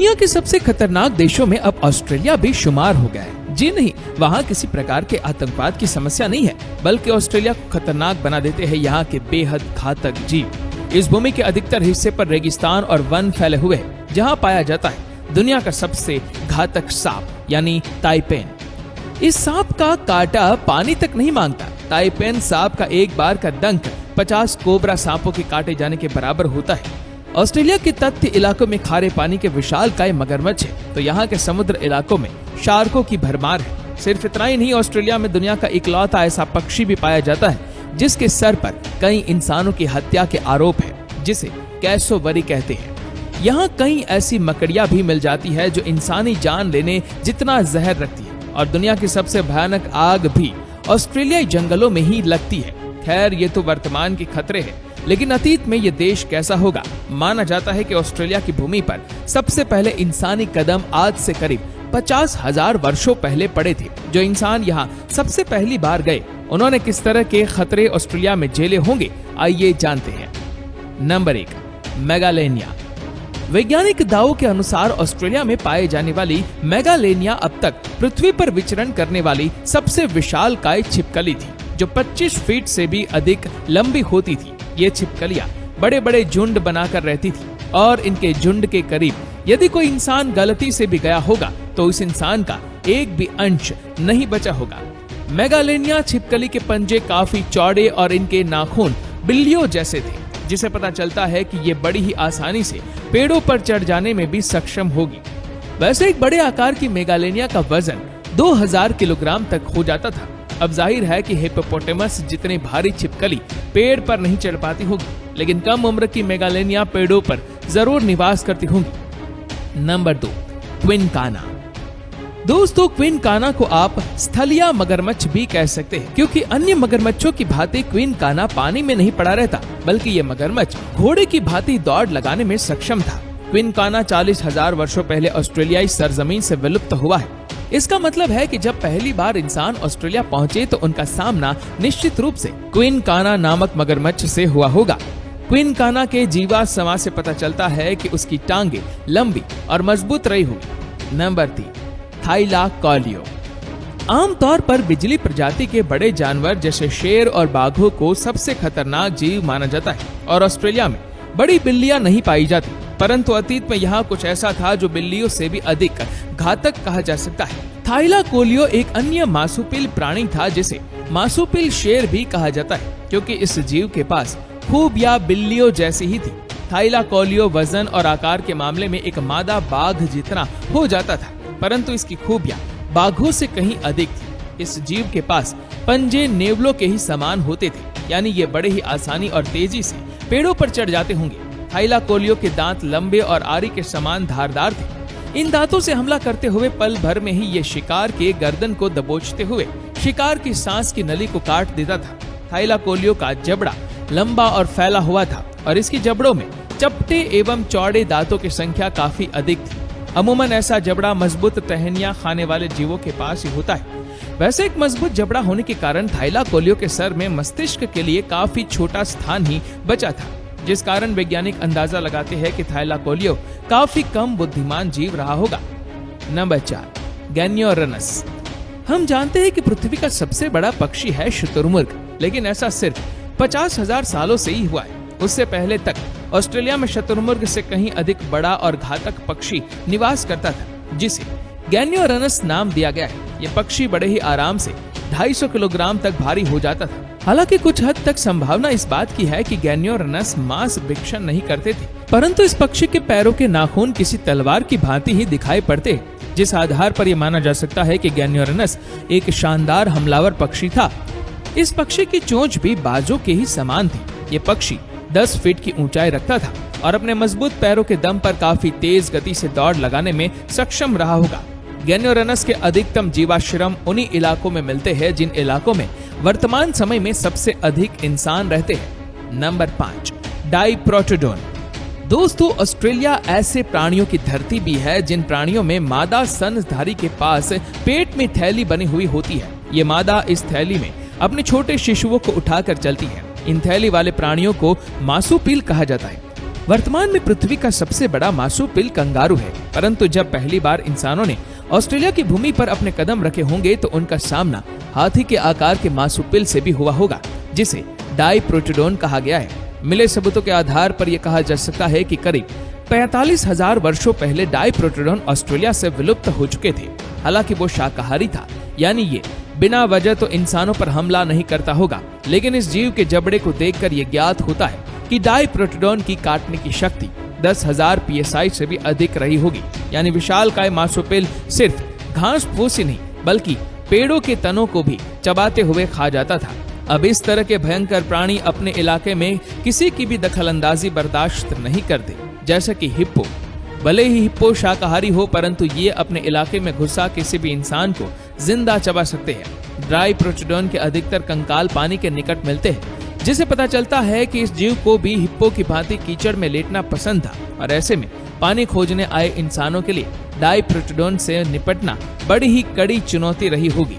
दुनिया के सबसे खतरनाक देशों में अब ऑस्ट्रेलिया भी शुमार हो गया है। जी नहीं, वहाँ किसी प्रकार के आतंकवाद की समस्या नहीं है, बल्कि ऑस्ट्रेलिया को खतरनाक बना देते हैं यहाँ के बेहद घातक जीव। इस भूमि के अधिकतर हिस्से पर रेगिस्तान और वन फैले हुए हैं, जहाँ पाया जाता है दुनिया का सबसे घातक सांप यानी ताइपेन। इस सांप का काटा पानी तक नहीं मांगता। ताइपेन सांप का एक बार का डंक 50 कोबरा सांपों के काटे जाने के बराबर होता है। ऑस्ट्रेलिया के तटीय इलाकों में खारे पानी के विशालकाय मगरमच्छ है, तो यहाँ के समुद्र इलाकों में शार्कों की भरमार है। सिर्फ इतना ही नहीं, ऑस्ट्रेलिया में दुनिया का इकलौता ऐसा पक्षी भी पाया जाता है जिसके सर पर कई इंसानों की हत्या के आरोप है, जिसे कैसोवरी कहते हैं। यहाँ कई ऐसी मकड़ियाँ भी मिल जाती है जो इंसानी जान लेने जितना जहर रखती है, और दुनिया की सबसे भयानक आग भी ऑस्ट्रेलियाई जंगलों में ही लगती है। खैर, ये तो वर्तमान के खतरे हैं, लेकिन अतीत में ये देश कैसा होगा? माना जाता है कि ऑस्ट्रेलिया की भूमि पर सबसे पहले इंसानी कदम आज से करीब 50,000 वर्षों पहले पड़े थे। जो इंसान यहाँ सबसे पहली बार गए, उन्होंने किस तरह के खतरे ऑस्ट्रेलिया में झेले होंगे, आइए जानते हैं। Number 1, megalania. वैज्ञानिक दावों के अनुसार ऑस्ट्रेलिया में पाए जाने वाली मेगालेनिया अब तक पृथ्वी पर विचरण करने वाली सबसे विशालकाय छिपकली थी, जो 25 फीट से भी अधिक लंबी होती थी। ये छिपकलियां बड़े बड़े झुंड बनाकर रहती थी, और इनके झुंड के करीब यदि कोई इंसान गलती से भी गया होगा तो उस इंसान का एक भी अंश नहीं बचा होगा। मेगालेनिया छिपकली के पंजे काफी चौड़े और इनके नाखून बिल्लियों जैसे थे, जिसे पता चलता है कि ये बड़ी ही आसानी से पेड़ों पर चढ़ जाने में भी सक्षम होगी। वैसे एक बड़े आकार की मेगालेनिया का वजन 2000 किलोग्राम तक हो जाता था। अब जाहिर है कि हिप्पोपोटेमस जितने भारी छिपकली पेड़ पर नहीं चढ़ पाती होगी, लेकिन कम उम्र की मेगालेनिया पेड़ों पर जरूर निवास करती होंगी। नंबर 2, क्विनकाना। दोस्तों, क्विनकाना को आप स्थलीय मगरमच्छ भी कह सकते हैं, क्योंकि अन्य मगरमच्छों की भांति क्विनकाना पानी में नहीं पड़ा रहता, बल्कि ये मगरमच्छ घोड़े की भांति दौड़ लगाने में सक्षम था। क्विनकाना 40,000 वर्षों पहले ऑस्ट्रेलियाई सरजमीन से विलुप्त हुआ है। इसका मतलब है कि जब पहली बार इंसान ऑस्ट्रेलिया पहुंचे तो उनका सामना निश्चित रूप से क्विनकाना नामक मगरमच्छ से हुआ होगा। क्विनकाना के जीवा समाज से पता चलता है कि उसकी टांगे लंबी और मजबूत रही होगी। Number 3, Thylacoleo. आमतौर पर बिजली प्रजाति के बड़े जानवर जैसे शेर और बाघों को सबसे खतरनाक जीव माना जाता है, और ऑस्ट्रेलिया में बड़ी बिल्लियां नहीं पाई जाती, परंतु अतीत में यहाँ कुछ ऐसा था जो बिल्लियों से भी अधिक घातक कहा जा सकता है। थाइलाकोलियो एक अन्य मांसुपिल प्राणी था, जिसे मांसुपिल शेर भी कहा जाता है, क्योंकि इस जीव के पास खूबियां बिल्लियों जैसी ही थी। थाइलाकोलियो वजन और आकार के मामले में एक मादा बाघ जितना हो जाता था, परंतु इसकी खूबियां बाघों से कहीं अधिक थी। इस जीव के पास पंजे नेवलों के ही समान होते थे, यानी ये बड़े ही आसानी और तेजी से पेड़ों पर चढ़ जाते होंगे। थाइलाकोलियो के दांत लंबे और आरी के समान धारदार थे। इन दांतों से हमला करते हुए पल भर में ही ये शिकार के गर्दन को दबोचते हुए शिकार की सांस की नली को काट देता था। थाइलाकोलियो का जबड़ा लंबा और फैला हुआ था, और इसके जबड़ों में चपटे एवं चौड़े दांतों की संख्या काफी अधिक थी। अमूमन ऐसा जबड़ा मजबूत टहनियां खाने वाले जीवों के पास ही होता है। वैसे एक मजबूत जबड़ा होने के कारण थाइलाकोलियो के सर में मस्तिष्क के लिए काफी छोटा स्थान ही बचा था, जिस कारण वैज्ञानिक अंदाजा लगाते हैं कि थाइलाकोलियो काफी कम बुद्धिमान जीव रहा होगा। नंबर 4, गैनियोरनस। हम जानते हैं कि पृथ्वी का सबसे बड़ा पक्षी है शुतुरमुर्ग, लेकिन ऐसा सिर्फ 50,000 सालों से ही हुआ है। उससे पहले तक ऑस्ट्रेलिया में शुतुरमुर्ग से कहीं अधिक बड़ा और घातक पक्षी निवास करता था, जिसे गैनियोरनस नाम दिया गया है। ये पक्षी बड़े ही आराम से 250 किलोग्राम तक भारी हो जाता था। हालांकि कुछ हद तक संभावना इस बात की है कि गैनियोरनस मांस भक्षण नहीं करते थे, परंतु इस पक्षी के पैरों के नाखून किसी तलवार की भांति ही दिखाई पड़ते, जिस आधार पर यह माना जा सकता है कि गैनियोरनस एक शानदार हमलावर पक्षी था। इस पक्षी की चोंच भी बाजों के ही समान थी। ये पक्षी 10 फीट की ऊंचाई रखता था और अपने मजबूत पैरों के दम पर काफी तेज गति से दौड़ लगाने में सक्षम रहा होगा। गैनियोरनस के अधिकतम जीवाश्रम उन्हीं इलाकों में मिलते हैं जिन इलाकों में वर्तमान समय में सबसे अधिक इंसान रहते हैं। नंबर 5, डाइप्रोटोडोन। दोस्तों, ऑस्ट्रेलिया ऐसे प्राणियों की धरती भी है जिन प्राणियों में मादा स्तनधारी के पास पेट में थैली बनी हुई होती है। ये मादा इस थैली में अपने छोटे शिशुओं को उठाकर चलती है। इन थैली वाले प्राणियों को मार्सुपिल कहा जाता है। वर्तमान में पृथ्वी का सबसे बड़ा मार्सुपिल कंगारू है, परंतु जब पहली बार इंसानों ने ऑस्ट्रेलिया की भूमि पर अपने कदम रखे होंगे तो उनका सामना हाथी के आकार के मार्सुपिल से भी हुआ होगा, जिसे डाइप्रोटोडॉन कहा गया है। मिले सबूतों के आधार पर यह कहा जा सकता है कि करीब 45,000 वर्षों पहले डाइप्रोटोडॉन ऑस्ट्रेलिया से विलुप्त हो चुके थे। हालांकि वो शाकाहारी था, यानी ये बिना वजह तो इंसानों पर हमला नहीं करता होगा, लेकिन इस जीव के जबड़े को देखकर ये ज्ञात होता है कि डाइप्रोटोडॉन की काटने की शक्ति 10,000 PSI से भी अधिक रही होगी। यानी विशालकाय मार्सुपिल सिर्फ घास फूस ही नहीं बल्कि पेड़ों के तनों को भी चबाते हुए खा जाता था। अब इस तरह के भयंकर प्राणी अपने इलाके में किसी की भी दखलंदाजी बर्दाश्त नहीं करते, जैसा कि हिप्पो। भले ही हिप्पो शाकाहारी हो, परंतु ये अपने इलाके में घुसा किसी भी इंसान को जिंदा चबा सकते हैं। डाइप्रोटोडॉन के अधिकतर कंकाल पानी के निकट मिलते हैं, जिसे पता चलता है कि इस जीव को भी हिप्पो की भांति कीचड़ में लेटना पसंद था, और ऐसे में पानी खोजने आए इंसानों के लिए डाइप्रोटोडॉन से निपटना बड़ी ही कड़ी चुनौती रही होगी।